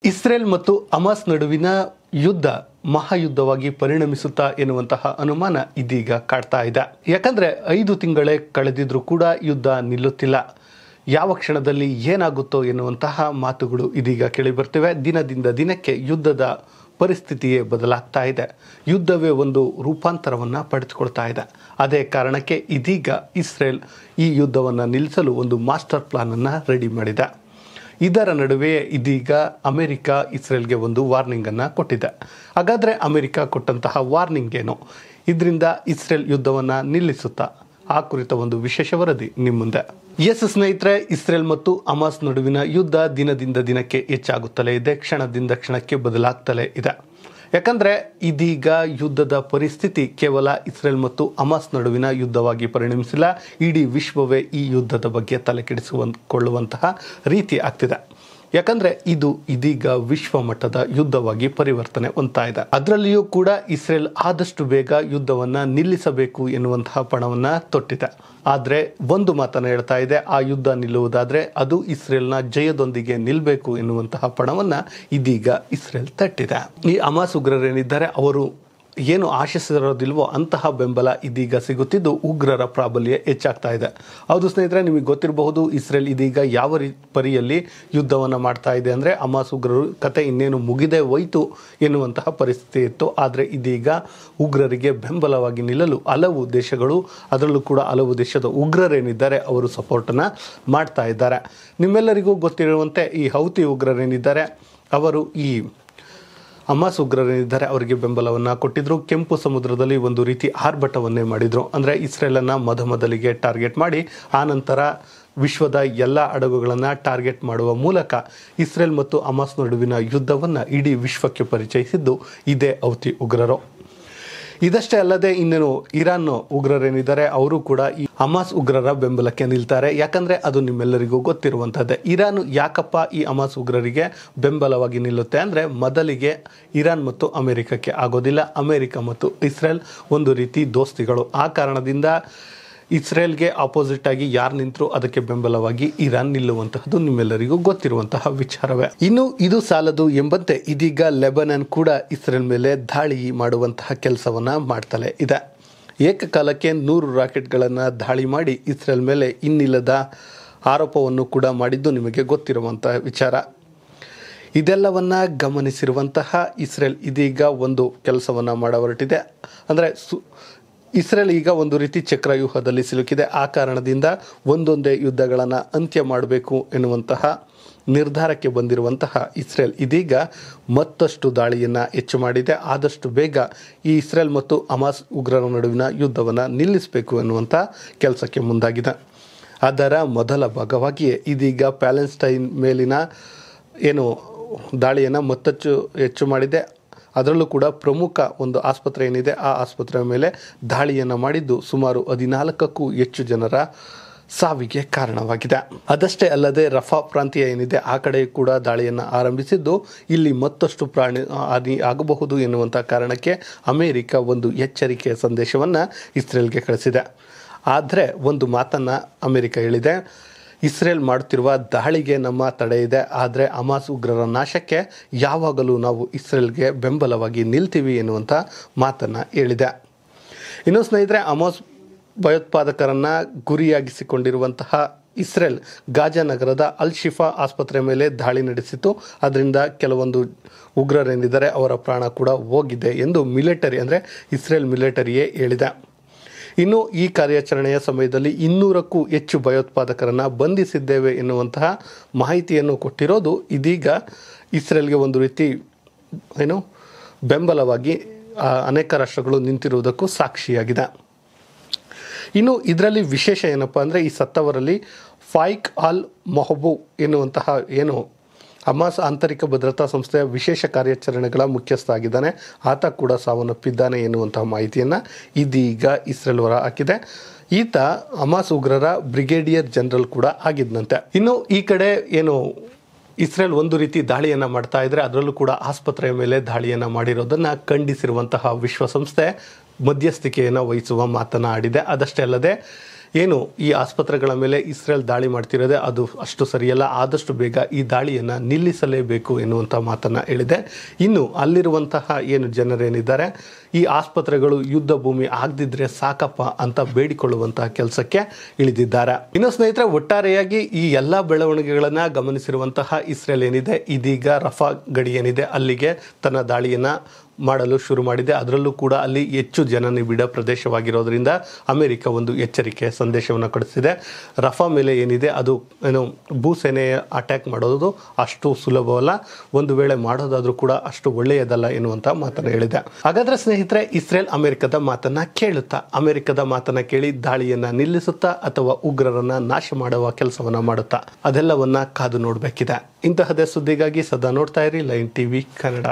Israel ಮತ್ತು Hamas ನಡುವಿನ ಯುದ್ಧ ಮಹಾಯುದ್ಧವಾಗಿ ಪರಿಣಮಿಸುತ್ತಾ ಎನ್ನುವಂತಹ ಅನುಮಾನ ಇದೀಗ ಕಾಡ್ತಾ ಇದೆ. ಯಾಕಂದ್ರೆ 5 ತಿಂಗಳೇ ಕಳೆದಿದ್ರೂ ಕೂಡ ಯುದ್ಧ ನಿಲ್ಲುತ್ತಿಲ್ಲ. ಯಾವ ಕ್ಷಣದಲ್ಲಿ ಏನಾಗುತ್ತೋ ಎನ್ನುವಂತಹ ಮಾತುಗಳು ಇದೀಗ ಕೇಳಿಬರ್ತಿವೆ. ದಿನದಿಂದ ದಿನಕ್ಕೆ ಯುದ್ಧದ ಪರಿಸ್ಥಿತಿಯೇ ಬದಲಾಗ್ತಾ ಇದೆ. ಯುದ್ಧವೇ ಒಂದು ರೂಪಾಂತರವನ್ನು ಪಡೆದುಕೊಳ್ತಾ ಇದೆ. ಅದೇ ಕಾರಣಕ್ಕೆ ಇದೀಗ ಇಸ್ರೇಲ್ ಈ ಯುದ್ಧವನ್ನು ನಿಲ್ಲಿಸಲು ಒಂದು ಮಾಸ್ಟರ್ ಪ್ಲಾನನ್ನು ರೆಡಿ ಮಾಡಿದೆ. ಇದರ ನಡುವೆ ಇದೀಗ ಅಮೆರಿಕ ಇಸ್ರೇಲ್ಗೆ ಒಂದು ವಾರ್ನಿಂಗನ್ನು ಕೊಟ್ಟಿದೆ. ಹಾಗಾದರೆ ಅಮೆರಿಕ ಕೊಟ್ಟಂತಹ ವಾರ್ನಿಂಗ್ ಏನು? ಇದರಿಂದ ಇಸ್ರೇಲ್ ಯುದ್ಧವನ್ನು ನಿಲ್ಲಿಸುತ್ತಾ? ಆ ಕುರಿತ ಒಂದು ವಿಶೇಷ ವರದಿ ನಿಮ್ಮ ಮುಂದೆ. ಸ್ನೇಹಿತರೆ, ಇಸ್ರೇಲ್ ಮತ್ತು ಹಮಾಸ್ ನಡುವಿನ ಯುದ್ಧ ದಿನದಿಂದ ದಿನಕ್ಕೆ ಹೆಚ್ಚಾಗುತ್ತಲೇ ಇದೆ. ಕ್ಷಣದಿಂದ ಕ್ಷಣಕ್ಕೆ ಬದಲಾಗ್ತಲೇ ಇದೆ. ಯಾಕಂದರೆ ಇದೀಗ ಯುದ್ಧದ ಪರಿಸ್ಥಿತಿ ಕೇವಲ ಇಸ್ರೇಲ್ ಮತ್ತು ಹಮಾಸ್ ನಡುವಿನ ಯುದ್ಧವಾಗಿ ಪರಿಣಮಿಸಿಲ್ಲ. ಇಡೀ ವಿಶ್ವವೇ ಈ ಯುದ್ಧದ ಬಗ್ಗೆ ತಲೆಕೆಡಿಸಿಕೊಳ್ಳುವಂತಹ ರೀತಿ ಆಗ್ತಿದೆ. ಯಾಕಂದರೆ ಇದು ಇದೀಗ ವಿಶ್ವ ಮಟ್ಟದ ಯುದ್ಧವಾಗಿ ಪರಿವರ್ತನೆ ಹೊಂದ್ತಾ ಇದೆ. ಅದರಲ್ಲಿಯೂ ಕೂಡ ಇಸ್ರೇಲ್ ಆದಷ್ಟು ಬೇಗ ಯುದ್ಧವನ್ನು ನಿಲ್ಲಿಸಬೇಕು ಎನ್ನುವಂತಹ ಪಣವನ್ನು ತೊಟ್ಟಿದೆ. ಆದರೆ ಒಂದು ಮಾತನ್ನು ಹೇಳ್ತಾ ಇದೆ, ಆ ಯುದ್ಧ ನಿಲ್ಲುವುದಾದರೆ ಅದು ಇಸ್ರೇಲ್ನ ಜಯದೊಂದಿಗೆ ನಿಲ್ಲಬೇಕು ಎನ್ನುವಂತಹ ಪಣವನ್ನು ಇದೀಗ ಇಸ್ರೇಲ್ ತಟ್ಟಿದೆ. ಈ ಹಮಾಸ್ ಉಗ್ರರೇನಿದ್ದಾರೆ ಅವರು ಏನು ಆಶಿಸಿರೋದಿಲ್ವೋ ಅಂತಹ ಬೆಂಬಲ ಇದೀಗ ಸಿಗುತ್ತಿದ್ದು ಉಗ್ರರ ಪ್ರಾಬಲ್ಯ ಹೆಚ್ಚಾಗ್ತಾ ಇದೆ. ಹೌದು ಸ್ನೇಹಿತರೆ, ನಿಮಗೆ ಗೊತ್ತಿರಬಹುದು ಇಸ್ರೇಲ್ ಇದೀಗ ಯಾವ ಪರಿಯಲ್ಲಿ ಯುದ್ಧವನ್ನು ಮಾಡ್ತಾ ಇದೆ ಅಂದರೆ ಹಮಾಸ್ ಉಗ್ರರು ಕತೆ ಇನ್ನೇನು ಮುಗಿದೇ ಹೋಯಿತು ಎನ್ನುವಂತಹ ಪರಿಸ್ಥಿತಿ ಇತ್ತು. ಆದರೆ ಇದೀಗ ಉಗ್ರರಿಗೆ ಬೆಂಬಲವಾಗಿ ನಿಲ್ಲಲು ಹಲವು ದೇಶಗಳು, ಅದರಲ್ಲೂ ಕೂಡ ಹಲವು ದೇಶದ ಉಗ್ರರೇನಿದ್ದಾರೆ ಅವರು ಸಪೋರ್ಟನ್ನು ಮಾಡ್ತಾ ಇದ್ದಾರೆ. ನಿಮ್ಮೆಲ್ಲರಿಗೂ ಗೊತ್ತಿರುವಂತೆ ಈ ಹೌತಿ ಉಗ್ರರೇನಿದ್ದಾರೆ ಅವರು ಈ ಹಮಾಸ್ ಉಗ್ರರೇನಿದ್ದಾರೆ ಅವರಿಗೆ ಬೆಂಬಲವನ್ನು ಕೊಟ್ಟಿದ್ದರು. ಕೆಂಪು ಸಮುದ್ರದಲ್ಲಿ ಒಂದು ರೀತಿ ಆರ್ಭಟವನ್ನೇ ಮಾಡಿದರು. ಅಂದರೆ ಇಸ್ರೇಲನ್ನು ಮೊದಲಿಗೆ ಟಾರ್ಗೆಟ್ ಮಾಡಿ ಆನಂತರ ವಿಶ್ವದ ಎಲ್ಲ ಹಡಗುಗಳನ್ನು ಟಾರ್ಗೆಟ್ ಮಾಡುವ ಮೂಲಕ ಇಸ್ರೇಲ್ ಮತ್ತು ಹಮಾಸ್ ನಡುವಿನ ಯುದ್ಧವನ್ನು ಇಡೀ ವಿಶ್ವಕ್ಕೆ ಪರಿಚಯಿಸಿದ್ದು ಇದೇ ಹೌತಿ ಉಗ್ರರು. ಇದಷ್ಟೇ ಅಲ್ಲದೆ ಇನ್ನೇನು ಇರಾನ್ ಉಗ್ರರೇನಿದ್ದಾರೆ ಅವರು ಕೂಡ ಈ ಹಮಾಸ್ ಉಗ್ರರ ಬೆಂಬಲಕ್ಕೆ ನಿಲ್ತಾರೆ. ಯಾಕಂದರೆ ಅದು ನಿಮ್ಮೆಲ್ಲರಿಗೂ ಗೊತ್ತಿರುವಂಥದ್ದೇ. ಇರಾನ್ ಯಾಕಪ್ಪ ಈ ಹಮಾಸ್ ಉಗ್ರರಿಗೆ ಬೆಂಬಲವಾಗಿ ನಿಲ್ಲುತ್ತೆ ಅಂದರೆ ಮೊದಲಿಗೆ ಇರಾನ್ ಮತ್ತು ಅಮೆರಿಕಕ್ಕೆ ಆಗೋದಿಲ್ಲ. ಅಮೆರಿಕ ಮತ್ತು ಇಸ್ರೇಲ್ ಒಂದು ರೀತಿ ದೋಸ್ತಿಗಳು. ಆ ಕಾರಣದಿಂದ ಇಸ್ರೇಲ್ಗೆ ಆಪೋಸಿಟ್ ಆಗಿ ಯಾರು ನಿಂತರೂ ಅದಕ್ಕೆ ಬೆಂಬಲವಾಗಿ ಇರಾನ್ ನಿಲ್ಲುವಂತಹದ್ದು ನಿಮ್ಮೆಲ್ಲರಿಗೂ ಗೊತ್ತಿರುವಂತಹ ವಿಚಾರವೇ. ಇನ್ನು ಇದು ಸಾಲದು ಎಂಬಂತೆ ಇದೀಗ ಲೆಬನಾನ್ ಕೂಡ ಇಸ್ರೇಲ್ ಮೇಲೆ ದಾಳಿ ಮಾಡುವಂತಹ ಕೆಲಸವನ್ನು ಮಾಡ್ತಲೇ ಇದೆ. ಏಕಕಾಲಕ್ಕೆ 100 ರಾಕೆಟ್ಗಳನ್ನು ದಾಳಿ ಮಾಡಿ ಇಸ್ರೇಲ್ ಮೇಲೆ ಇನ್ನಿಲ್ಲದ ಆರೋಪವನ್ನು ಕೂಡ ಮಾಡಿದ್ದು ನಿಮಗೆ ಗೊತ್ತಿರುವಂತಹ ವಿಚಾರ. ಇದೆಲ್ಲವನ್ನು ಗಮನಿಸಿರುವಂತಹ ಇಸ್ರೇಲ್ ಇದೀಗ ಒಂದು ಕೆಲಸವನ್ನು ಮಾಡ ಹೊರಟಿದೆ. ಅಂದರೆ ಇಸ್ರೇಲ್ ಈಗ ಒಂದು ರೀತಿ ಚಕ್ರವ್ಯೂಹದಲ್ಲಿ ಸಿಲುಕಿದೆ. ಆ ಕಾರಣದಿಂದ ಒಂದೊಂದೇ ಯುದ್ಧಗಳನ್ನು ಅಂತ್ಯ ಮಾಡಬೇಕು ಎನ್ನುವಂತಹ ನಿರ್ಧಾರಕ್ಕೆ ಬಂದಿರುವಂತಹ ಇಸ್ರೇಲ್ ಇದೀಗ ಮತ್ತಷ್ಟು ದಾಳಿಯನ್ನು ಹೆಚ್ಚು ಮಾಡಿದೆ. ಆದಷ್ಟು ಬೇಗ ಈ ಇಸ್ರೇಲ್ ಮತ್ತು ಹಮಾಸ್ ಉಗ್ರರ ನಡುವಿನ ಯುದ್ಧವನ್ನು ನಿಲ್ಲಿಸಬೇಕು ಎನ್ನುವಂಥ ಕೆಲಸಕ್ಕೆ ಮುಂದಾಗಿದೆ. ಅದರ ಮೊದಲ ಭಾಗವಾಗಿಯೇ ಇದೀಗ ಪ್ಯಾಲೆಸ್ಟೈನ್ ಮೇಲಿನ ಏನು ದಾಳಿಯನ್ನು ಹೆಚ್ಚು ಮಾಡಿದೆ. ಅದರಲ್ಲೂ ಕೂಡ ಪ್ರಮುಖ ಒಂದು ಆಸ್ಪತ್ರೆ ಏನಿದೆ ಆ ಆಸ್ಪತ್ರೆಯ ಮೇಲೆ ದಾಳಿಯನ್ನು ಮಾಡಿದ್ದು ಸುಮಾರು 14ಕ್ಕೂ ಹೆಚ್ಚು ಜನರ ಸಾವಿಗೆ ಕಾರಣವಾಗಿದೆ. ಅದಷ್ಟೇ ಅಲ್ಲದೆ ರಫಾ ಪ್ರಾಂತ್ಯ ಏನಿದೆ ಆ ಕಡೆ ಕೂಡ ದಾಳಿಯನ್ನು ಆರಂಭಿಸಿದ್ದು ಇಲ್ಲಿ ಮತ್ತಷ್ಟು ಹಾನಿ ಆಗಬಹುದು ಎನ್ನುವಂಥ ಕಾರಣಕ್ಕೆ ಅಮೆರಿಕ ಒಂದು ಎಚ್ಚರಿಕೆಯ ಸಂದೇಶವನ್ನು ಇಸ್ರೇಲ್ಗೆ ಕಳಿಸಿದೆ. ಆದರೆ ಒಂದು ಮಾತನ್ನು ಅಮೆರಿಕ ಹೇಳಿದೆ, ಇಸ್ರೇಲ್ ಮಾಡುತ್ತಿರುವ ದಾಳಿಗೆ ನಮ್ಮ ತಡೆ ಇದೆ, ಆದರೆ ಹಮಾಸ್ ಉಗ್ರರ ನಾಶಕ್ಕೆ ಯಾವಾಗಲೂ ನಾವು ಇಸ್ರೇಲ್ಗೆ ಬೆಂಬಲವಾಗಿ ನಿಲ್ತೀವಿ ಎನ್ನುವಂಥ ಮಾತನ್ನು ಹೇಳಿದೆ. ಇನ್ನು ಸ್ನೇಹಿತರೆ, ಹಮಾಸ್ ಭಯೋತ್ಪಾದಕರನ್ನು ಗುರಿಯಾಗಿಸಿಕೊಂಡಿರುವಂತಹ ಇಸ್ರೇಲ್ ಗಾಜಾ ನಗರದ ಅಲ್ ಶಿಫಾ ಆಸ್ಪತ್ರೆ ಮೇಲೆ ದಾಳಿ ನಡೆಸಿತು. ಅದರಿಂದ ಕೆಲವೊಂದು ಉಗ್ರರೇನಿದ್ದಾರೆ ಅವರ ಪ್ರಾಣ ಕೂಡ ಹೋಗಿದೆ ಎಂದು ಮಿಲಿಟರಿ ಅಂದರೆ ಇಸ್ರೇಲ್ ಮಿಲಿಟರಿಯೇ ಹೇಳಿದೆ. ಇನ್ನು ಈ ಕಾರ್ಯಾಚರಣೆಯ ಸಮಯದಲ್ಲಿ 200ಕ್ಕೂ ಹೆಚ್ಚು ಭಯೋತ್ಪಾದಕರನ್ನು ಬಂಧಿಸಿದ್ದೇವೆ ಎನ್ನುವಂತಹ ಮಾಹಿತಿಯನ್ನು ಕೊಟ್ಟಿರೋದು ಇದೀಗ ಇಸ್ರೇಲ್ಗೆ ಒಂದು ರೀತಿ ಬೆಂಬಲವಾಗಿ ಅನೇಕ ರಾಷ್ಟ್ರಗಳು ನಿಂತಿರುವುದಕ್ಕೂ ಸಾಕ್ಷಿಯಾಗಿದೆ. ಇನ್ನು ಇದರಲ್ಲಿ ವಿಶೇಷ ಏನಪ್ಪ ಅಂದರೆ ಈ ಸತ್ತವರಲ್ಲಿ ಫಾಯಿಕ್ ಅಲ್ ಮೊಹಬೂಬ್ ಎನ್ನುವಂತಹ ಹಮಾಸ್ ಆಂತರಿಕ ಭದ್ರತಾ ಸಂಸ್ಥೆಯ ವಿಶೇಷ ಕಾರ್ಯಾಚರಣೆಗಳ ಮುಖ್ಯಸ್ಥ ಆಗಿದ್ದಾನೆ. ಆತ ಕೂಡ ಸಾವನ್ನಪ್ಪಿದ್ದಾನೆ ಎನ್ನುವಂತಹ ಮಾಹಿತಿಯನ್ನು ಇದೀಗ ಇಸ್ರೇಲ್ ಹೊರ ಹಾಕಿದೆ. ಈತ ಹಮಾಸ್ ಉಗ್ರರ ಬ್ರಿಗೇಡಿಯರ್ ಜನರಲ್ ಕೂಡ ಆಗಿದ್ದಂತೆ. ಇನ್ನು ಈ ಕಡೆ ಇಸ್ರೇಲ್ ಒಂದು ರೀತಿ ದಾಳಿಯನ್ನು ಮಾಡ್ತಾ ಇದ್ರೆ ಅದರಲ್ಲೂ ಕೂಡ ಆಸ್ಪತ್ರೆಯ ಮೇಲೆ ದಾಳಿಯನ್ನು ಮಾಡಿರೋದನ್ನು ಖಂಡಿಸಿರುವಂತಹ ವಿಶ್ವಸಂಸ್ಥೆ ಮಧ್ಯಸ್ಥಿಕೆಯನ್ನು ವಹಿಸುವ ಮಾತನ್ನು ಆಡಿದೆ. ಅದಷ್ಟೇ ಅಲ್ಲದೆ ಏನು ಈ ಆಸ್ಪತ್ರೆಗಳ ಮೇಲೆ ಇಸ್ರೇಲ್ ದಾಳಿ ಮಾಡ್ತಿರೋದೆ ಅದು ಅಷ್ಟು ಸರಿಯಲ್ಲ, ಆದಷ್ಟು ಬೇಗ ಈ ದಾಳಿಯನ್ನು ನಿಲ್ಲಿಸಲೇಬೇಕು ಎನ್ನುವಂಥ ಮಾತನ್ನು ಹೇಳಿದೆ. ಇನ್ನು ಅಲ್ಲಿರುವಂತಹ ಏನು ಜನರೇನಿದ್ದಾರೆ ಈ ಆಸ್ಪತ್ರೆಗಳು ಯುದ್ಧ ಭೂಮಿ ಆಗದಿದ್ರೆ ಸಾಕಪ್ಪ ಅಂತ ಬೇಡಿಕೊಳ್ಳುವಂತಹ ಕೆಲಸಕ್ಕೆ ಇಳಿದಿದ್ದಾರೆ. ಇನ್ನು ಸ್ನೇಹಿತರೆ, ಒಟ್ಟಾರೆಯಾಗಿ ಈ ಎಲ್ಲ ಬೆಳವಣಿಗೆಗಳನ್ನು ಗಮನಿಸಿರುವಂತಹ ಇಸ್ರೇಲ್ ಏನಿದೆ ಇದೀಗ ರಫಾ ಗಡಿ ಏನಿದೆ ಅಲ್ಲಿಗೆ ತನ್ನ ದಾಳಿಯನ್ನು ಮಾಡಲು ಶುರು ಮಾಡಿದೆ. ಅದರಲ್ಲೂ ಕೂಡ ಅಲ್ಲಿ ಹೆಚ್ಚು ಜನನಿಬಿಡ ಪ್ರದೇಶವಾಗಿರೋದ್ರಿಂದ ಅಮೆರಿಕ ಒಂದು ಎಚ್ಚರಿಕೆ ಸಂದೇಶವನ್ನು ಕಳಿಸಿದೆ. ರಫಾ ಮೇಲೆ ಏನಿದೆ ಅದು ಭೂಸೇನೆ ಅಟ್ಯಾಕ್ ಮಾಡೋದು ಅಷ್ಟು ಸುಲಭವಲ್ಲ, ಒಂದು ವೇಳೆ ಮಾಡೋದಾದ್ರೂ ಕೂಡ ಅಷ್ಟು ಒಳ್ಳೆಯದಲ್ಲ ಎನ್ನುವಂಥ ಮಾತನ್ನು ಹೇಳಿದೆ. ಹಾಗಾದ್ರೆ ಸ್ನೇಹಿತರೆ, ಇಸ್ರೇಲ್ ಅಮೆರಿಕದ ಮಾತನ್ನ ಕೇಳುತ್ತಾ, ಅಮೆರಿಕದ ಮಾತನ್ನ ಕೇಳಿ ದಾಳಿಯನ್ನ ನಿಲ್ಲಿಸುತ್ತಾ ಅಥವಾ ಉಗ್ರರನ್ನ ನಾಶ ಮಾಡುವ ಕೆಲಸವನ್ನ ಮಾಡುತ್ತಾ, ಅದೆಲ್ಲವನ್ನ ಕಾದು ನೋಡಬೇಕಿದೆ. ಇಂತಹದೇ ಸುದ್ದಿಗಾಗಿ ಸದಾ ನೋಡ್ತಾ ಇರಿ ಲೈನ್ ಟಿವಿ ಕನ್ನಡ.